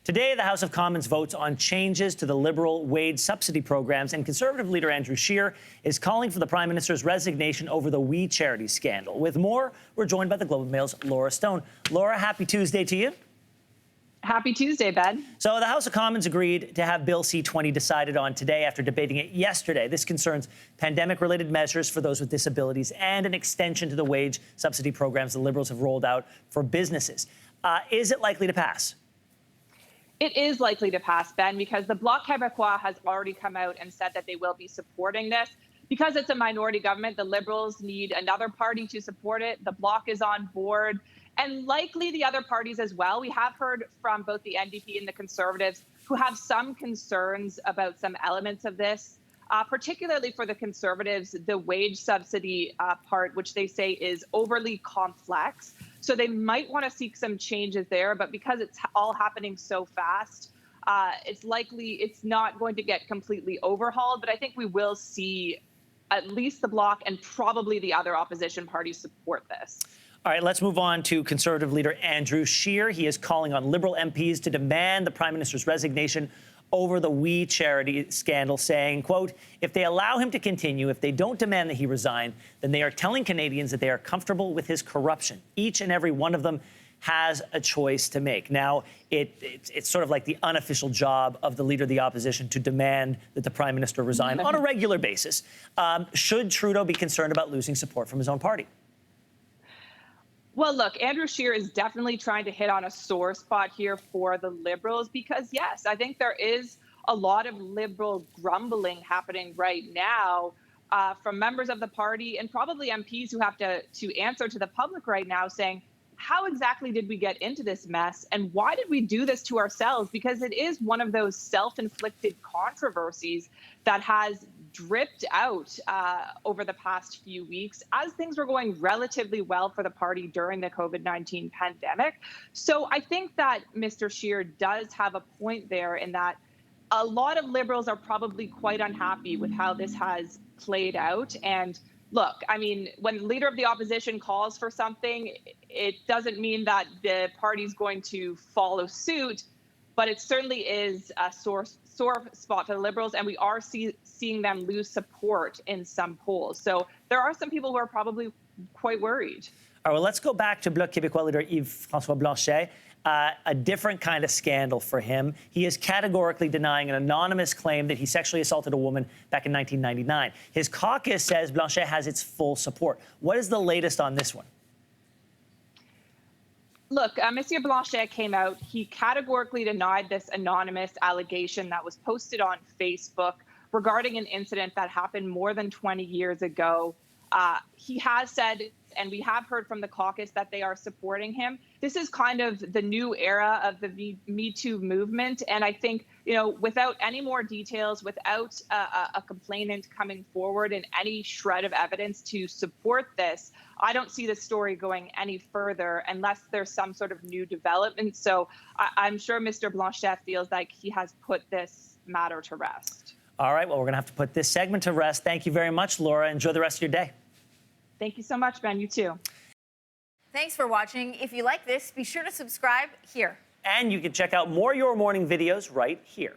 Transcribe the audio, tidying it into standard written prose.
Today, the House of Commons votes on changes to the Liberal wage subsidy programs, and Conservative leader Andrew Scheer is calling for the Prime Minister's resignation over the We Charity scandal. With more, we're joined by the Globe and Mail's Laura Stone. Laura, happy Tuesday to you. Happy Tuesday, Ben. So the House of Commons agreed to have Bill C-20 decided on today after debating it yesterday. This concerns pandemic-related measures for those with disabilities and an extension to the wage subsidy programs the Liberals have rolled out for businesses. Is it likely to pass? It is likely to pass, Ben, because the Bloc Québécois has already come out and said that they will be supporting this. Because it's a minority government, the Liberals need another party to support it. The Bloc is on board, and likely the other parties as well. We have heard from both the NDP and the Conservatives who have some concerns about some elements of this, particularly for the Conservatives, the wage subsidy part, which they say is overly complex. So they might want to seek some changes there, but because it's all happening so fast, it's likely it's not going to get completely overhauled. But I think we will see at least the Bloc and probably the other opposition parties support this. All right, let's move on to Conservative leader Andrew Scheer. He is calling on Liberal MPs to demand the Prime Minister's resignation over the We Charity scandal, saying, quote, if they allow him to continue, if they don't demand that he resign, then they are telling Canadians that they are comfortable with his corruption. Each and every one of them has a choice to make. Now, it's sort of like the unofficial job of the Leader of the Opposition to demand that the Prime Minister resign on a regular basis. Should Trudeau be concerned about losing support from his own party? Well, look, Andrew Scheer is definitely trying to hit on a sore spot here for the Liberals because, yes, I think there is a lot of Liberal grumbling happening right now from members of the party and probably MPs who have to answer to the public right now saying, how exactly did we get into this mess and why did we do this to ourselves? Because it is one of those self-inflicted controversies that has dripped out over the past few weeks as things were going relatively well for the party during the COVID-19 pandemic. So I think that Mr. Scheer does have a point there in that a lot of Liberals are probably quite unhappy with how this has played out. And look, I mean, when the Leader of the Opposition calls for something, it doesn't mean that the party's going to follow suit, but it certainly is a sore spot for the Liberals, and we are seeing them lose support in some polls. So there are some people who are probably quite worried. All right, well, let's go back to Bloc Québécois leader Yves-François Blanchet. A different kind of scandal for him. He is categorically denying an anonymous claim that he sexually assaulted a woman back in 1999. His caucus says Blanchet has its full support. What is the latest on this one? Look, Monsieur Blanchet came out. He categorically denied this anonymous allegation that was posted on Facebook regarding an incident that happened more than 20 years ago. He has said, and we have heard from the caucus, that they are supporting him. This is kind of the new era of the Me Too movement. And I think, without any more details, without a complainant coming forward and any shred of evidence to support this, I don't see the story going any further unless there's some sort of new development. So I'm sure Mr. Blanchet feels like he has put this matter to rest. All right, well, we're going to have to put this segment to rest. Thank you very much, Laura. Enjoy the rest of your day. Thank you so much, Ben. You too. Thanks for watching. If you like this, be sure to subscribe here. And you can check out more Your Morning videos right here.